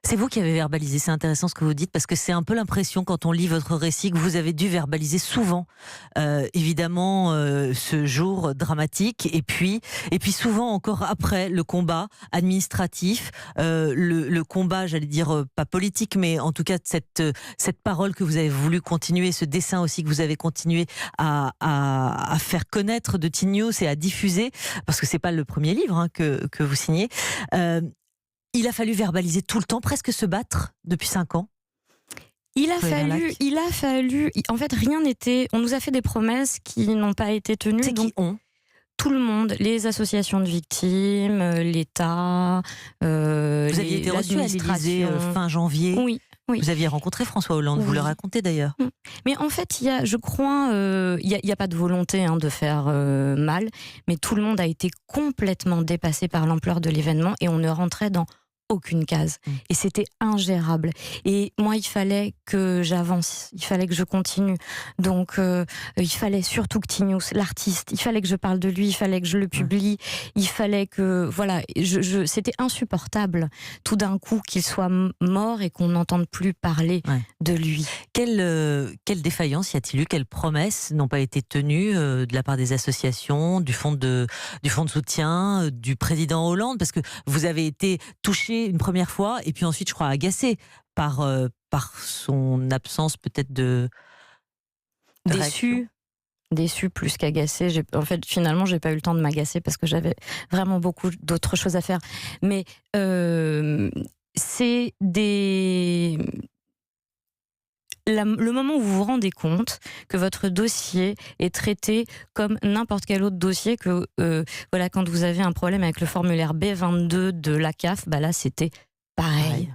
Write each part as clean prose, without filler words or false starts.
C'est vous qui avez verbalisé, c'est intéressant ce que vous dites, parce que c'est un peu l'impression quand on lit votre récit que vous avez dû verbaliser souvent, évidemment, ce jour dramatique, et puis souvent encore après le combat administratif, le combat, j'allais dire, pas politique, mais en tout cas cette parole que vous avez voulu continuer, ce dessin aussi que vous avez continué à faire connaître de Teen News et à diffuser, parce que c'est pas le premier livre que vous signez. Il a fallu verbaliser tout le temps, presque se battre depuis 5 ans. Il a fallu. En fait, rien n'était. On nous a fait des promesses qui n'ont pas été tenues. C'est qui ont tout le monde, les associations de victimes, l'État. Vous aviez été reçu à l'Élysée fin janvier. Oui. Vous aviez rencontré François Hollande, vous le racontez d'ailleurs. Mais en fait, je crois, il n'y a pas de volonté de faire mal, mais tout le monde a été complètement dépassé par l'ampleur de l'événement et on ne rentrait dans aucune case. Et c'était ingérable. Et moi, il fallait que j'avance, il fallait que je continue. Donc, il fallait surtout que Teen News, l'artiste, il fallait que je parle de lui, il fallait que je le publie, il fallait que... Voilà, c'était insupportable tout d'un coup qu'il soit mort et qu'on n'entende plus parler de lui. Quelle défaillance y a-t-il eu? Quelles promesses n'ont pas été tenues de la part des associations, du fonds de soutien, du président Hollande? Parce que vous avez été touché une première fois et puis ensuite, je crois, agacé par son absence peut-être de Déçu plus qu'agacé. En fait, finalement, j'ai pas eu le temps de m'agacer parce que j'avais vraiment beaucoup d'autres choses à faire. Mais c'est le moment où vous vous rendez compte que votre dossier est traité comme n'importe quel autre dossier, que quand vous avez un problème avec le formulaire B22 de la CAF, là c'était pareil.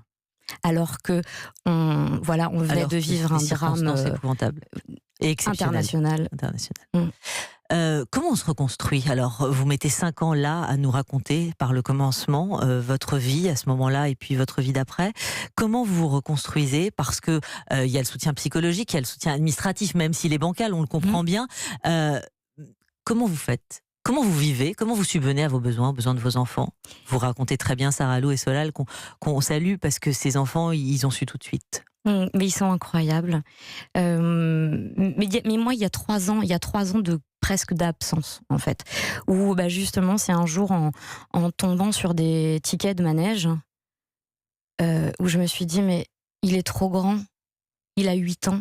Alors que on venait de vivre un drame épouvantable et international. Comment on se reconstruit? Alors, vous mettez 5 ans là à nous raconter par le commencement votre vie à ce moment-là et puis votre vie d'après. Comment vous vous reconstruisez? Parce que il y a le soutien psychologique, il y a le soutien administratif, même s'il est bancal, on le comprend bien. Comment vous faites? Comment vous vivez? Comment vous subvenez à vos besoins, aux besoins de vos enfants? Vous racontez très bien Sarah Lou et Solal qu'on salue parce que ces enfants, ils ont su tout de suite. Mais ils sont incroyables. Mais moi, il y a 3 ans de presque d'absence, en fait. Où justement, c'est un jour en tombant sur des tickets de manège où je me suis dit, mais il est trop grand. Il a 8 ans.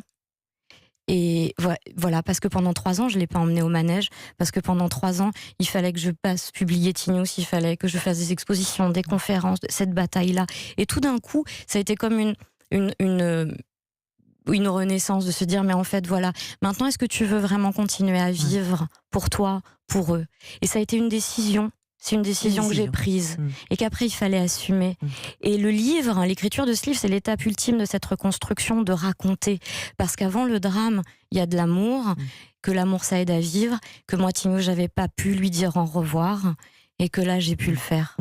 Et voilà, parce que pendant 3 ans, je ne l'ai pas emmené au manège, parce que pendant 3 ans, il fallait que je passe publier Teen News, il fallait que je fasse des expositions, des conférences, cette bataille-là. Et tout d'un coup, ça a été comme une renaissance de se dire, mais en fait, voilà, maintenant, est-ce que tu veux vraiment continuer à vivre pour toi, pour eux? Et ça a été une décision. C'est une décision que j'ai prise et qu'après il fallait assumer. Et le livre, l'écriture de ce livre, c'est l'étape ultime de cette reconstruction, de raconter. Parce qu'avant le drame, il y a de l'amour, que l'amour ça aide à vivre, que moi, Teen News, j'avais pas pu lui dire au revoir et que là, j'ai pu le faire.